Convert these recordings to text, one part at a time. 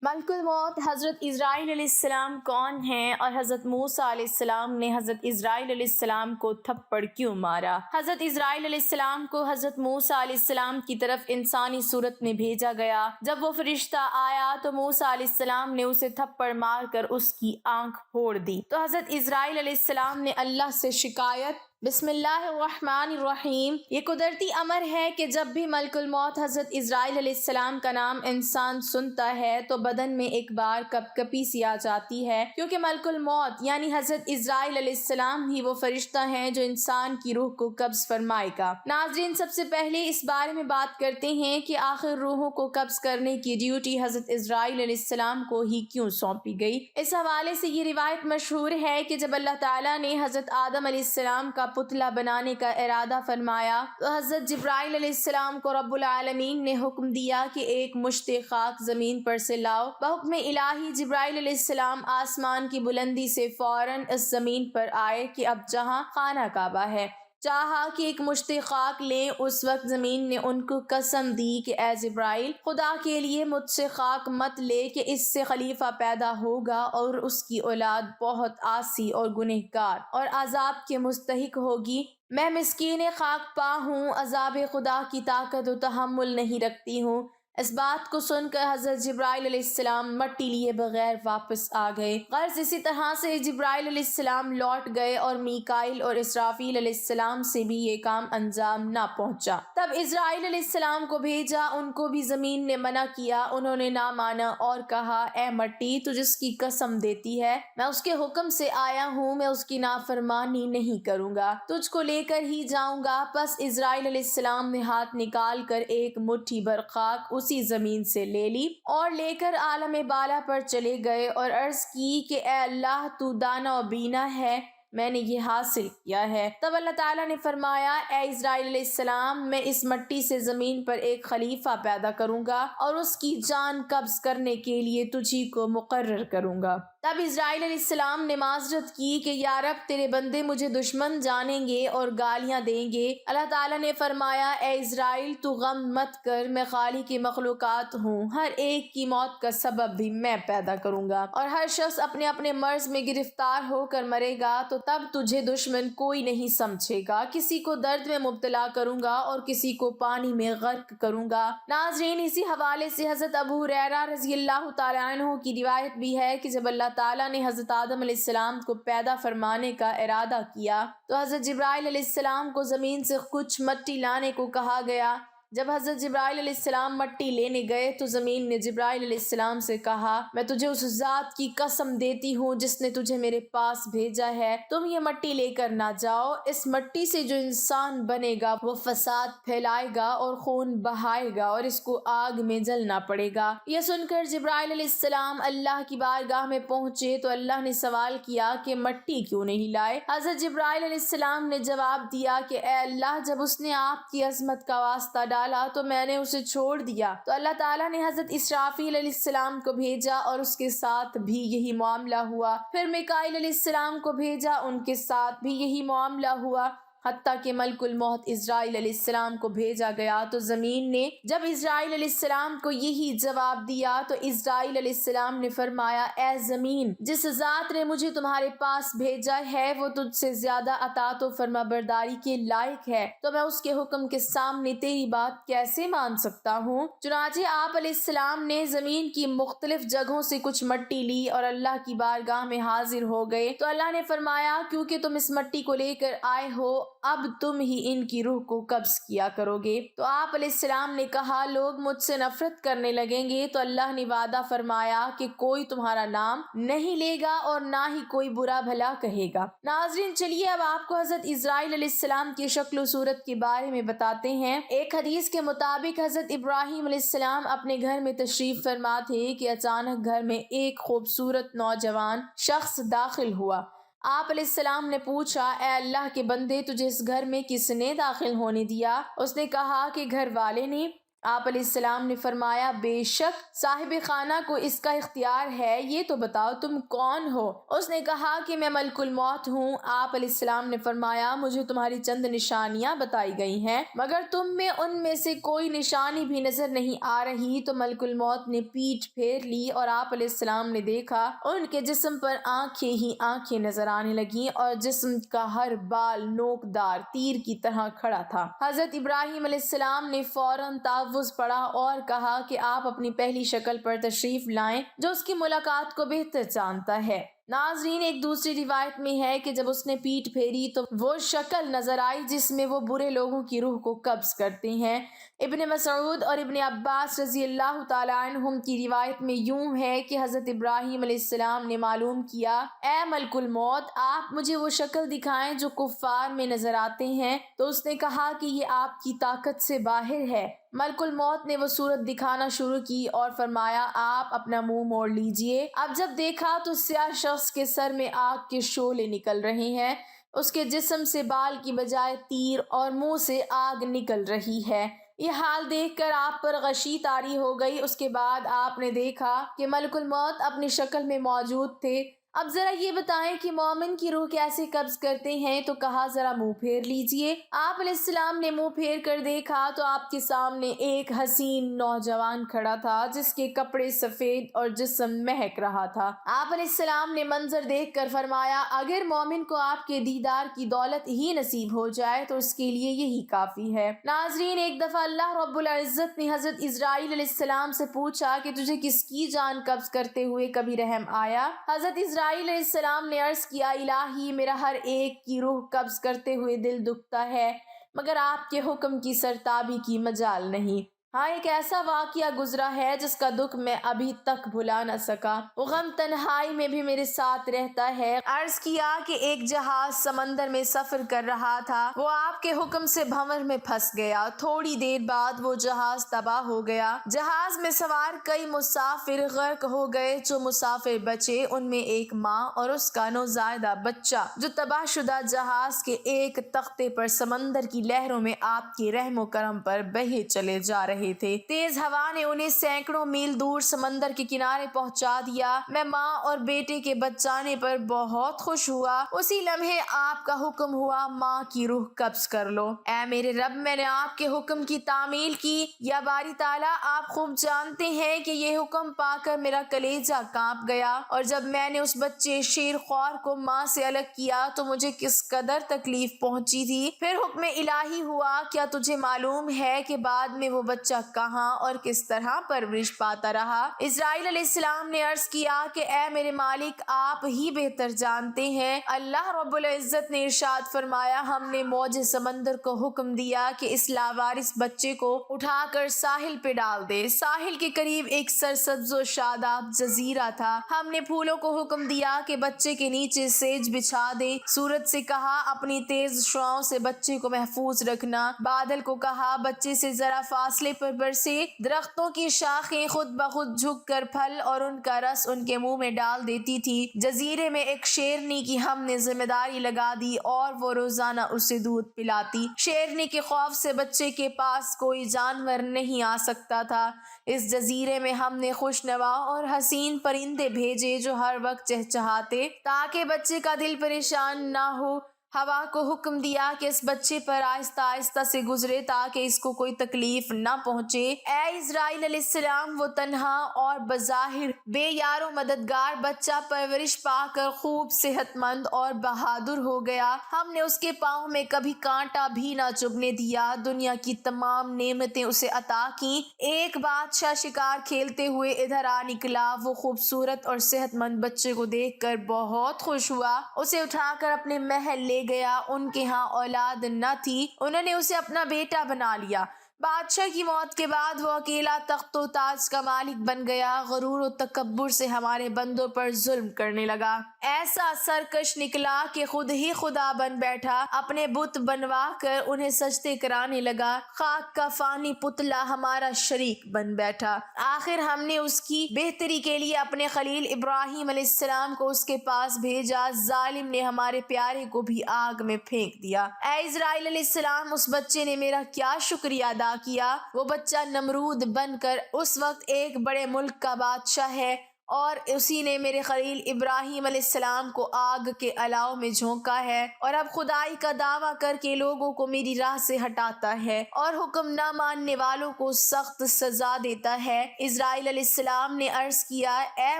ملک الموت حضرت اسرائیل علیہ السلام کون ہیں اور حضرت موسیٰ علیہ السلام نے حضرت اسرائیل علیہ السلام کو تھپڑ کیوں مارا؟ حضرت اسرائیل علیہ السلام کو حضرت موسیٰ علیہ السلام کی طرف انسانی صورت میں بھیجا گیا۔ جب وہ فرشتہ آیا تو موسیٰ علیہ السلام نے اسے تھپڑ مار کر اس کی آنکھ پھوڑ دی تو حضرت اسرائیل علیہ السلام نے اللہ سے شکایت بسم اللہ الرحمن الرحیم۔ یہ قدرتی امر ہے کہ جب بھی ملک الموت حضرت اسرائیل علیہ السلام کا نام انسان سنتا ہے تو بدن میں ایک بار کپ کپی سی آ جاتی ہے، کیونکہ ملک الموت یعنی حضرت اسرائیل علیہ السلام ہی وہ فرشتہ ہیں جو انسان کی روح کو قبض فرمائے گا۔ ناظرین، سب سے پہلے اس بارے میں بات کرتے ہیں کہ آخر روحوں کو قبض کرنے کی ڈیوٹی حضرت اسرائیل علیہ السلام کو ہی کیوں سونپی گئی۔ اس حوالے سے یہ روایت مشہور ہے کہ جب اللہ تعالیٰ نے حضرت آدم علیہ السلام کا پتلا بنانے کا ارادہ فرمایا تو حضرت جبرائیل علیہ السلام کو رب العالمین نے حکم دیا کہ ایک مشت خاک زمین پر سے لاؤ۔ بحکم الہی جبرائیل علیہ السلام آسمان کی بلندی سے فوراً اس زمین پر آئے کہ اب جہاں خانہ کعبہ ہے، چاہا کہ ایک مشت خاک لیں۔ اس وقت زمین نے ان کو قسم دی کہ اے جبرائیل، خدا کے لیے مجھ سے خاک مت لے کہ اس سے خلیفہ پیدا ہوگا اور اس کی اولاد بہت عاصی اور گنہگار اور عذاب کے مستحق ہوگی۔ میں مسکین خاک پا ہوں، عذاب خدا کی طاقت و تحمل نہیں رکھتی ہوں۔ اس بات کو سن کر حضرت جبرائیل علیہ السلام مٹی لیے بغیر واپس آ گئے۔ غرض اسی طرح سے جبرائیل علیہ السلام لوٹ گئے اور میکائیل اور اسرافیل علیہ السلام سے بھی یہ کام انجام نہ پہنچا۔ تب اسرائیل علیہ السلام کو بھیجا، ان کو بھی زمین نے منع کیا، انہوں نے نہ مانا اور کہا اے مٹی، تو جس کی قسم دیتی ہے میں اس کے حکم سے آیا ہوں، میں اس کی نافرمانی نہیں کروں گا، تجھ کو لے کر ہی جاؤں گا۔ پس اسرائیل علیہ السلام نے ہاتھ نکال کر ایک مٹھی بھر خاک اسی زمین سے لے لی اور لے کر عالم بالا پر چلے گئے اور عرض کی کہ اے اللہ، تو دانا و بینا ہے، میں نے یہ حاصل کیا ہے۔ تب اللہ تعالیٰ نے فرمایا اے اسرائیل علیہ السلام، میں اس مٹی سے زمین پر ایک خلیفہ پیدا کروں گا اور اس کی جان قبض کرنے کے لیے تجھی کو مقرر کروں گا۔ تب اسرائیل علیہ السلام نے معذرت کی کہ یا رب، تیرے بندے مجھے دشمن جانیں گے اور گالیاں دیں گے۔ اللہ تعالیٰ نے فرمایا اے اسرائیل، تو غم مت کر، میں خالق کی مخلوقات ہوں، ہر ایک کی موت کا سبب بھی میں پیدا کروں گا اور ہر شخص اپنے اپنے مرض میں گرفتار ہو کر مرے گا، تو تب تجھے دشمن کوئی نہیں سمجھے گا۔ کسی کو درد میں مبتلا کروں گا اور کسی کو پانی میں غرق کروں گا۔ ناظرین، اسی حوالے سے حضرت ابو ہریرہ رضی اللہ تعالیٰ عنہ کی روایت بھی ہے کہ جب اللہ تعالیٰ نے حضرت آدم علیہ السلام کو پیدا فرمانے کا ارادہ کیا تو حضرت جبرائیل علیہ السلام کو زمین سے کچھ مٹی لانے کو کہا گیا۔ جب حضرت جبرائیل علیہ السلام مٹی لینے گئے تو زمین نے جبرائیل علیہ السلام سے کہا میں تجھے اس ذات کی قسم دیتی ہوں جس نے تجھے میرے پاس بھیجا ہے، تم یہ مٹی لے کر نہ جاؤ۔ اس مٹی سے جو انسان بنے گا وہ فساد پھیلائے گا اور خون بہائے گا اور اس کو آگ میں جلنا پڑے گا۔ یہ سن کر جبرائیل علیہ السلام اللہ کی بارگاہ میں پہنچے تو اللہ نے سوال کیا کہ مٹی کیوں نہیں لائے؟ حضرت جبرائیل علیہ السلام نے جواب دیا کہ اے اللہ، جب اس نے آپ کی عظمت کا واسطہ ڈالا تو میں نے اسے چھوڑ دیا۔ تو اللہ تعالیٰ نے حضرت اسرافیل علیہ السلام کو بھیجا اور اس کے ساتھ بھی یہی معاملہ ہوا۔ پھر میکائیل علیہ السلام کو بھیجا، ان کے ساتھ بھی یہی معاملہ ہوا، حتیٰ کہ ملک الموت اسرائیل علیہ السلام کو بھیجا گیا تو زمین نے جب اسرائیل علیہ السلام کو یہی جواب دیا تو اسرائیل علیہ السلام نے فرمایا اے زمین، جس ذات نے مجھے تمہارے پاس بھیجا ہے وہ تجھ سے زیادہ اطاعت و فرما برداری کے لائق ہے، تو میں اس کے حکم کے سامنے تیری بات کیسے مان سکتا ہوں؟ چنانچہ آپ علیہ السلام نے زمین کی مختلف جگہوں سے کچھ مٹی لی اور اللہ کی بارگاہ میں حاضر ہو گئے تو اللہ نے فرمایا کیونکہ تم اس مٹی کو لے کر آئے ہو، اب تم ہی ان کی روح کو قبض کیا کرو گے۔ تو آپ علیہ السلام نے کہا لوگ مجھ سے نفرت کرنے لگیں گے تو اللہ نے وعدہ فرمایا کہ کوئی تمہارا نام نہیں لے گا اور نہ ہی کوئی برا بھلا کہے گا۔ ناظرین، چلیے اب آپ کو حضرت اسرائیل علیہ السلام کی شکل و صورت کے بارے میں بتاتے ہیں۔ ایک حدیث کے مطابق حضرت ابراہیم علیہ السلام اپنے گھر میں تشریف فرما تھے کہ اچانک گھر میں ایک خوبصورت نوجوان شخص داخل ہوا۔ آپ علیہ السلام نے پوچھا اے اللہ کے بندے، تجھے اس گھر میں کس نے داخل ہونے دیا؟ اس نے کہا کہ گھر والے نے۔ آپ علیہ السلام نے فرمایا بے شک صاحب خانہ کو اس کا اختیار ہے، یہ تو بتاؤ تم کون ہو؟ اس نے کہا کہ میں ملک الموت ہوں۔ آپ علیہ السلام نے فرمایا مجھے تمہاری چند نشانیاں بتائی گئی ہیں، مگر تم میں ان میں سے کوئی نشانی بھی نظر نہیں آ رہی۔ تو ملک الموت نے پیٹھ پھیر لی اور آپ علیہ السلام نے دیکھا ان کے جسم پر آنکھیں ہی آنکھیں نظر آنے لگیں اور جسم کا ہر بال نوکدار تیر کی طرح کھڑا تھا۔ حضرت ابراہیم علیہ السلام نے فوراً تعوذ پڑھا اور کہا کہ آپ اپنی پہلی شکل پر تشریف لائیں جو اس کی ملاقات کو بہتر جانتا ہے۔ ناظرین، ایک دوسری روایت میں ہے کہ جب اس نے پیٹھ پھیری تو وہ شکل نظر آئی جس میں وہ برے لوگوں کی روح کو قبض کرتے ہیں۔ ابن مسعود اور ابن عباس رضی اللہ تعالیٰ عنہم کی روایت میں یوں ہے کہ حضرت ابراہیم علیہ السلام نے معلوم کیا اے ملک الموت آپ مجھے وہ شکل دکھائیں جو کفار میں نظر آتے ہیں، تو اس نے کہا کہ یہ آپ کی طاقت سے باہر ہے۔ ملک الموت نے وہ صورت دکھانا شروع کی اور فرمایا آپ اپنا منہ موڑ لیجئے۔ اب جب دیکھا تو سیاہ شخص کے سر میں آگ کے شعلے نکل رہے ہیں، اس کے جسم سے بال کی بجائے تیر اور منہ سے آگ نکل رہی ہے۔ یہ حال دیکھ کر آپ پر غشی طاری ہو گئی۔ اس کے بعد آپ نے دیکھا کہ ملک الموت اپنی شکل میں موجود تھے۔ اب ذرا یہ بتائیں کہ مومن کی روح کیسے قبض کرتے ہیں؟ تو کہا ذرا منہ پھیر لیجئے۔ آپ علیہ السلام نے منہ پھیر کر دیکھا تو آپ کے سامنے ایک حسین نوجوان کھڑا تھا جس کے کپڑے سفید اور جسم مہک رہا تھا۔ آپ علیہ السلام نے منظر دیکھ کر فرمایا اگر مومن کو آپ کے دیدار کی دولت ہی نصیب ہو جائے تو اس کے لیے یہی کافی ہے۔ ناظرین، ایک دفعہ اللہ رب العزت نے حضرت اسرائیل علیہ السلام سے پوچھا کہ تجھے کس کی جان قبض کرتے ہوئے کبھی رحم آیا؟ حضرت اسرائیل علیہ السلام نے عرض کیا الہی میرا ہر ایک کی روح قبض کرتے ہوئے دل دکھتا ہے مگر آپ کے حکم کی سرتابی کی مجال نہیں۔ ہاں، ایک ایسا واقعہ گزرا ہے جس کا دکھ میں ابھی تک بھلا نہ سکا، وہ غم تنہائی میں بھی میرے ساتھ رہتا ہے۔ عرض کیا کہ ایک جہاز سمندر میں سفر کر رہا تھا، وہ آپ کے حکم سے بھنور میں پھنس گیا۔ تھوڑی دیر بعد وہ جہاز تباہ ہو گیا، جہاز میں سوار کئی مسافر غرق ہو گئے۔ جو مسافر بچے ان میں ایک ماں اور اس کا نوزائیدہ بچہ جو تباہ شدہ جہاز کے ایک تختے پر سمندر کی لہروں میں آپ کے رحم و کرم پر بہے چلے جا رہے تھے۔ تیز ہوا نے انہیں سینکڑوں میل دور سمندر کے کنارے پہنچا دیا۔ میں ماں اور بیٹے کے بچانے پر بہت خوش ہوا۔ اسی لمحے آپ کا حکم ہوا ماں کی روح قبض کر لو۔ اے میرے رب، میں نے آپ کے حکم کی تعمیل کی۔ یا باری تعالیٰ، آپ خوب جانتے ہیں کہ یہ حکم پا کر میرا کلیجہ کانپ گیا، اور جب میں نے اس بچے شیر خوار کو ماں سے الگ کیا تو مجھے کس قدر تکلیف پہنچی تھی۔ پھر حکم الہی ہوا کیا تجھے معلوم ہے کہ بعد میں وہ بچہ کہاں اور کس طرح پرورش پاتا رہا؟ اسرائیل علیہ السلام نے عرض کیا کہ اے میرے مالک، آپ ہی بہتر جانتے ہیں۔ اللہ رب العزت نے ارشاد فرمایا ہم نے موج سمندر کو حکم دیا کہ اس لاوارث بچے کو اٹھا کر ساحل پہ ڈال دے۔ ساحل کے قریب ایک سرسبز و شاداب جزیرہ تھا۔ ہم نے پھولوں کو حکم دیا کہ بچے کے نیچے سیج بچھا دے۔ سورج سے کہا اپنی تیز شعاؤں سے بچے کو محفوظ رکھنا۔ بادل کو کہا بچے سے ذرا فاصلے پر برسے۔ درختوں کی شاخیں خود بخود جھک کر پھل اور ان کا رس ان کے منہ میں ڈال دیتی تھی۔ جزیرے میں ایک شیرنی کی ہم نے ذمہ داری لگا دی اور وہ روزانہ اسے دودھ پلاتی۔ شیرنی کے خوف سے بچے کے پاس کوئی جانور نہیں آ سکتا تھا۔ اس جزیرے میں ہم نے خوشنوا اور حسین پرندے بھیجے جو ہر وقت چہچہاتے تاکہ بچے کا دل پریشان نہ ہو۔ ہوا کو حکم دیا کہ اس بچے پر آہستہ آہستہ سے گزرے تاکہ اس کو کوئی تکلیف نہ پہنچے۔ اے اسرائیل علیہ السلام، وہ تنہا اور بظاہر بے یار و مددگار بچہ پرورش پا کر خوب صحت مند اور بہادر ہو گیا۔ ہم نے اس کے پاؤں میں کبھی کانٹا بھی نہ چبھنے دیا۔ دنیا کی تمام نعمتیں اسے عطا کیں۔ ایک بادشاہ شکار کھیلتے ہوئے ادھر آ نکلا۔ وہ خوبصورت اور صحت مند بچے کو دیکھ کر بہت خوش ہوا، اسے اٹھا کر اپنے محل لے گیا۔ ان کے ہاں اولاد نہ تھی، انہوں نے اسے اپنا بیٹا بنا لیا۔ بادشاہ کی موت کے بعد وہ اکیلا تخت و تاج کا مالک بن گیا۔ غرور و تکبر سے ہمارے بندوں پر ظلم کرنے لگا، ایسا سرکش نکلا کہ خود ہی خدا بن بیٹھا، اپنے بت بنوا کر انہیں سجدے کرانے لگا۔ خاک کا فانی پتلا ہمارا شریک بن بیٹھا۔ آخر ہم نے اس کی بہتری کے لیے اپنے خلیل ابراہیم علیہ السلام کو اس کے پاس بھیجا۔ ظالم نے ہمارے پیارے کو بھی آگ میں پھینک دیا۔ اے اسرائیل علیہ السلام، اس بچے نے میرا کیا شکریہ ادا عطا کیا۔ وہ بچہ نمرود بن کر اس وقت ایک بڑے ملک کا بادشاہ ہے، اور اسی نے میرے خلیل ابراہیم علیہ السلام کو آگ کے الاؤ میں جھونکا ہے، اور اب خدائی کا دعویٰ کر کے لوگوں کو میری راہ سے ہٹاتا ہے اور حکم نہ ماننے والوں کو سخت سزا دیتا ہے۔ اسرائیل علیہ السلام نے عرض کیا، اے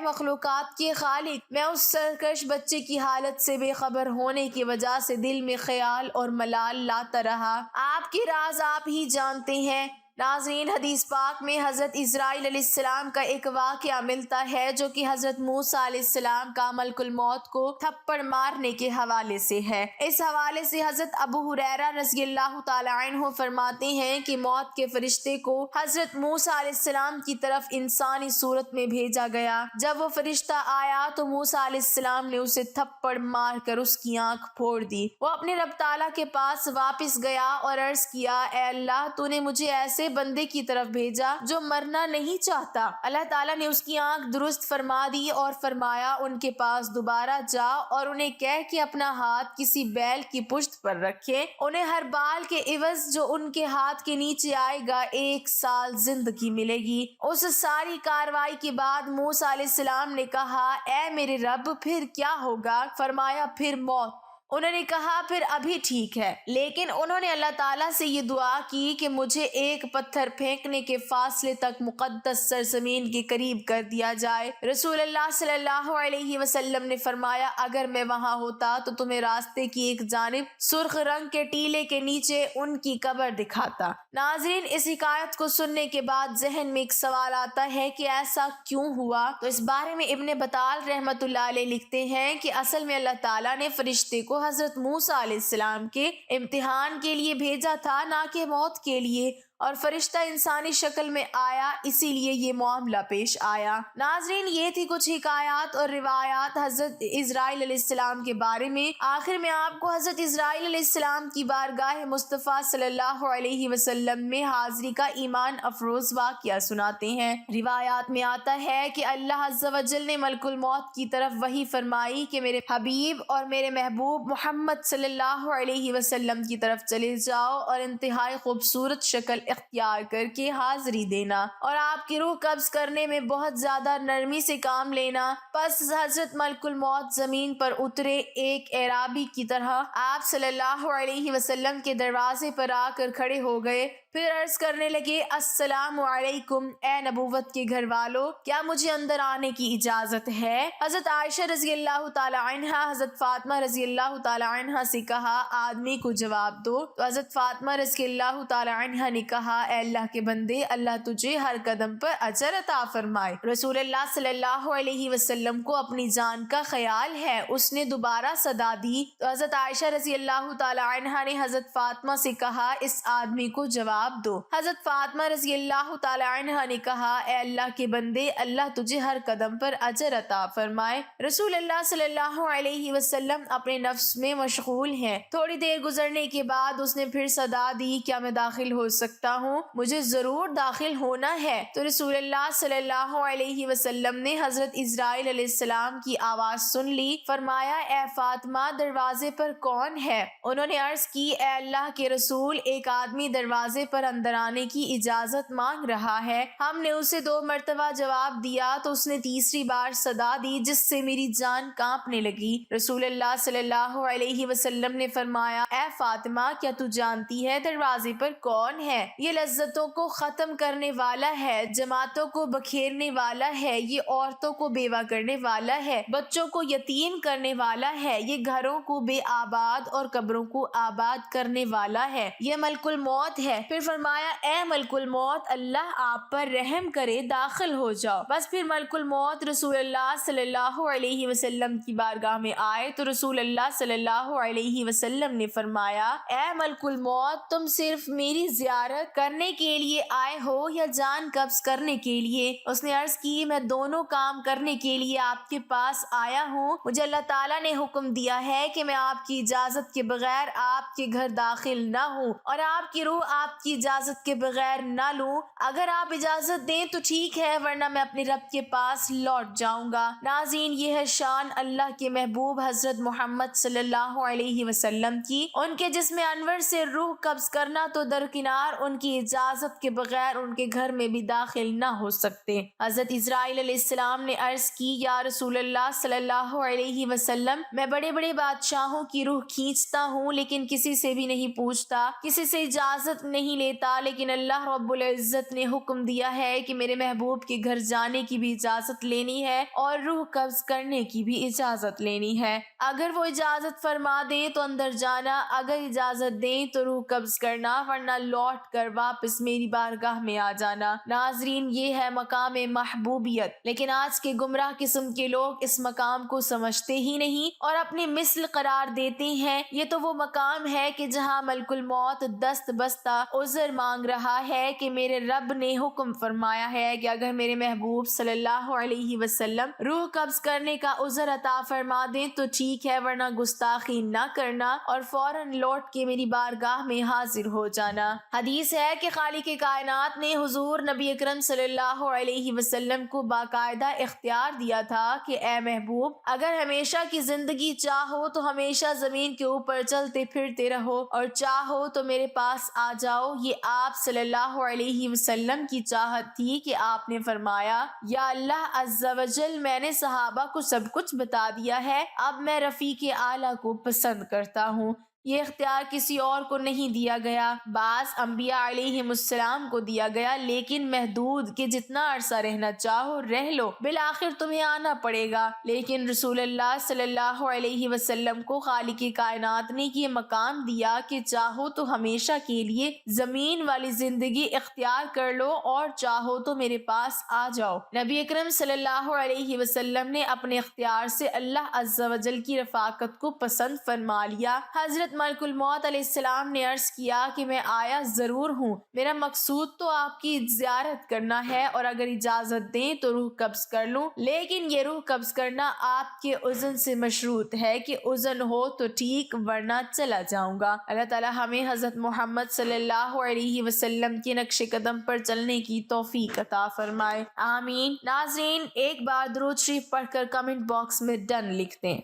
مخلوقات کے خالق، میں اس سرکش بچے کی حالت سے بے خبر ہونے کی وجہ سے دل میں خیال اور ملال لاتا رہا۔ آپ کے راز آپ ہی جانتے ہیں۔ ناظرین، حدیث پاک میں حضرت اسرائیل علیہ السلام کا ایک واقعہ ملتا ہے جو کہ حضرت موسیٰ علیہ السلام کا ملک الموت کو تھپڑ مارنے کے حوالے سے ہے۔ اس حوالے سے حضرت ابو ہریرہ رضی اللہ تعالی عنہ فرماتے ہیں کہ موت کے فرشتے کو حضرت موسیٰ علیہ السلام کی طرف انسانی صورت میں بھیجا گیا۔ جب وہ فرشتہ آیا تو موسیٰ علیہ السلام نے اسے تھپڑ مار کر اس کی آنکھ پھوڑ دی۔ وہ اپنے رب تعالیٰ کے پاس واپس گیا اور عرض کیا، اے اللہ، تو نے مجھے ایسے بندے کی طرف بھیجا جو مرنا نہیں چاہتا۔ اللہ تعالیٰ نے اس کی آنکھ درست فرما دی اور فرمایا، ان کے پاس دوبارہ جا اور انہیں کہہ کہ اپنا ہاتھ کسی بیل کی پشت پر رکھے، انہیں ہر بال کے عوض جو ان کے ہاتھ کے نیچے آئے گا 1 سال زندگی ملے گی۔ اس ساری کاروائی کے بعد موسیٰ علیہ السلام نے کہا، اے میرے رب، پھر کیا ہوگا؟ فرمایا، پھر موت۔ انہوں نے کہا، پھر ابھی ٹھیک ہے، لیکن انہوں نے اللہ تعالیٰ سے یہ دعا کی کہ مجھے ایک پتھر پھینکنے کے فاصلے تک مقدس سرزمین کے قریب کر دیا جائے۔ رسول اللہ صلی اللہ علیہ وسلم نے فرمایا، اگر میں وہاں ہوتا تو تمہیں راستے کی ایک جانب سرخ رنگ کے ٹیلے کے نیچے ان کی قبر دکھاتا۔ ناظرین، اس حکایت کو سننے کے بعد ذہن میں ایک سوال آتا ہے کہ ایسا کیوں ہوا؟ تو اس بارے میں ابن بطال رحمۃ اللہ علیہ لکھتے ہیں کہ اصل میں اللہ تعالیٰ نے فرشتے کو حضرت موسیٰ علیہ السلام کے امتحان کے لیے بھیجا تھا، نہ کہ موت کے لیے، اور فرشتہ انسانی شکل میں آیا، اسی لیے یہ معاملہ پیش آیا۔ ناظرین، یہ تھی کچھ حکایات اور روایات حضرت اسرائیل علیہ السلام کے بارے میں۔ آخر میں آپ کو حضرت اسرائیل علیہ السلام کی بارگاہ مصطفیٰ صلی اللہ علیہ وسلم میں حاضری کا ایمان افروز واقعہ سناتے ہیں۔ روایات میں آتا ہے کہ اللہ عز و جل نے ملک الموت کی طرف وحی فرمائی کہ میرے حبیب اور میرے محبوب محمد صلی اللہ علیہ وسلم کی طرف چلے جاؤ اور انتہائی خوبصورت شکل اختیار کر کے حاضری دینا اور آپ کی روح قبض کرنے میں بہت زیادہ نرمی سے کام لینا۔ پس حضرت ملک الموت زمین پر اترے، ایک اعرابی کی طرح آپ صلی اللہ علیہ وسلم کے دروازے پر آ کر کھڑے ہو گئے، پھر عرض کرنے لگے، السلام علیکم، اے نبوت کے گھر والو، کیا مجھے اندر آنے کی اجازت ہے؟ حضرت عائشہ رضی اللہ تعالی عنہا حضرت فاطمہ رضی اللہ تعالی عنہا سے کہا، آدمی کو جواب دو۔ تو حضرت فاطمہ رضی اللہ تعالی عنہا نے کہا، اے اللہ کے بندے، اللہ تجھے ہر قدم پر اجر عطا فرمائے۔ رسول اللہ صلی اللہ علیہ وسلم کو اپنی جان کا خیال ہے۔ اس نے دوبارہ صدا دی تو حضرت عائشہ رضی اللہ تعالی عنہا نے حضرت فاطمہ سے کہا، اس آدمی کو جواب دو۔ حضرت فاطمہ رضی اللہ تعالی عنہا نے کہا، اے اللہ کے بندے، اللہ تجھے ہر قدم پر اجر عطا فرمائے۔ رسول اللہ صلی اللہ علیہ وسلم اپنے نفس میں مشغول ہیں۔ تھوڑی دیر گزرنے کے بعد اس نے پھر صدا دی، کیا میں داخل ہو سکتا ہوں؟ مجھے ضرور داخل ہونا ہے۔ تو رسول اللہ صلی اللہ علیہ وسلم نے حضرت اسرائیل علیہ السلام کی آواز سن لی۔ فرمایا، اے فاطمہ، دروازے پر کون ہے؟ انہوں نے عرض کی، اے اللہ کے رسول، ایک آدمی دروازے پر اندر آنے کی اجازت مانگ رہا ہے۔ ہم نے اسے 2 مرتبہ جواب دیا تو اس نے تیسری بار صدا دی، جس سے میری جان کانپنے لگی۔ رسول اللہ صلی اللہ علیہ وسلم نے فرمایا، اے فاطمہ، کیا تو جانتی ہے دروازے پر کون ہے؟ یہ لذتوں کو ختم کرنے والا ہے، جماعتوں کو بکھیرنے والا ہے، یہ عورتوں کو بیوہ کرنے والا ہے، بچوں کو یتیم کرنے والا ہے، یہ گھروں کو بے آباد اور قبروں کو آباد کرنے والا ہے، یہ ملک الموت ہے۔ پھر فرمایا، اے ملک الموت، اللہ آپ پر رحم کرے، داخل ہو جاؤ۔ بس پھر ملک الموت رسول اللہ صلی اللہ علیہ وسلم کی بارگاہ میں آئے تو رسول اللہ صلی اللہ علیہ وسلم نے فرمایا، اے ملک الموت، تم صرف میری زیارت کرنے کے لیے آئے ہو یا جان قبض کرنے کے لیے؟ اس نے عرض کی، میں دونوں کام کرنے کے لیے آپ کے پاس آیا ہوں۔ مجھے اللہ تعالیٰ نے حکم دیا ہے کہ میں آپ کی اجازت کے بغیر آپ کے گھر داخل نہ ہوں، اور آپ کی روح آپ کی اجازت کے بغیر نہ لوں؟ اگر آپ اجازت دیں تو ٹھیک ہے، ورنہ میں اپنے رب کے پاس لوٹ جاؤں گا۔ ناظرین، یہ ہے شان اللہ کے محبوب حضرت محمد صلی اللہ علیہ وسلم کی۔ ان کے جسم انور سے روح قبض کرنا تو درکنار، ان کی اجازت کے بغیر ان کے گھر میں بھی داخل نہ ہو سکتے۔ حضرت اسرائیل علیہ السلام نے عرض کی، یا رسول اللہ صلی اللہ علیہ وسلم، میں بڑے بڑے بادشاہوں کی روح کھینچتا ہوں لیکن کسی سے بھی نہیں پوچھتا، کسی سے اجازت نہیں لیتا، لیکن اللہ رب العزت نے حکم دیا ہے کہ میرے محبوب کے گھر جانے کی بھی اجازت لینی ہے اور روح قبض کرنے کی بھی اجازت لینی ہے۔ اگر وہ اجازت فرما دیں تو اندر جانا، اگر اجازت دیں تو روح قبض کرنا، ورنہ لوٹ کر واپس میری بارگاہ میں آ جانا۔ ناظرین، یہ ہے مقام محبوبیت، لیکن آج کے گمراہ قسم کے لوگ اس مقام کو سمجھتے ہی نہیں اور اپنی مثل قرار دیتے ہیں۔ یہ تو وہ مقام ہے کہ جہاں ملک الموت دست بستہ عذر مانگ رہا ہے کہ میرے رب نے حکم فرمایا ہے کہ اگر میرے محبوب صلی اللہ علیہ وسلم روح قبض کرنے کا عذر عطا فرما دیں تو ٹھیک ہے، ورنہ گستاخی نہ کرنا اور فوراً لوٹ کے میری بارگاہ میں حاضر ہو جانا۔ حدیث ہے کہ خالق کائنات نے حضور نبی اکرم صلی اللہ علیہ وسلم کو باقاعدہ اختیار دیا تھا کہ اے محبوب، اگر ہمیشہ کی زندگی چاہو تو ہمیشہ زمین کے اوپر چلتے پھرتے رہو، اور چاہو تو میرے پاس آ جاؤ۔ یہ آپ صلی اللہ علیہ وسلم کی چاہت تھی کہ آپ نے فرمایا، یا اللہ عز و جل، میں نے صحابہ کو سب کچھ بتا دیا ہے، اب میں رفیق اعلیٰ کو پسند کرتا ہوں۔ یہ اختیار کسی اور کو نہیں دیا گیا، بعض انبیاء علیہم السلام کو دیا گیا، لیکن محدود کہ جتنا عرصہ رہنا چاہو رہ لو، بالآخر تمہیں آنا پڑے گا۔ لیکن رسول اللہ صلی اللہ علیہ وسلم کو خالق کائنات نے یہ مقام دیا کہ چاہو تو ہمیشہ کے لیے زمین والی زندگی اختیار کر لو اور چاہو تو میرے پاس آ جاؤ۔ نبی اکرم صلی اللہ علیہ وسلم نے اپنے اختیار سے اللہ عز و جل کی رفاقت کو پسند فرما لیا۔ حضرت ملک الموت علیہ السلام نے عرض کیا کہ میں آیا ضرور ہوں، میرا مقصود تو آپ کی زیارت کرنا ہے، اور اگر اجازت دیں تو روح قبض کر لوں، لیکن یہ روح قبض کرنا آپ کے اذن سے مشروط ہے کہ اذن ہو تو ٹھیک، ورنہ چلا جاؤں گا۔ اللہ تعالی ہمیں حضرت محمد صلی اللہ علیہ وسلم کے نقش قدم پر چلنے کی توفیق عطا فرمائے، آمین۔ ناظرین، ایک بار درود شریف پڑھ کر کمنٹ باکس میں ڈن لکھ دیں۔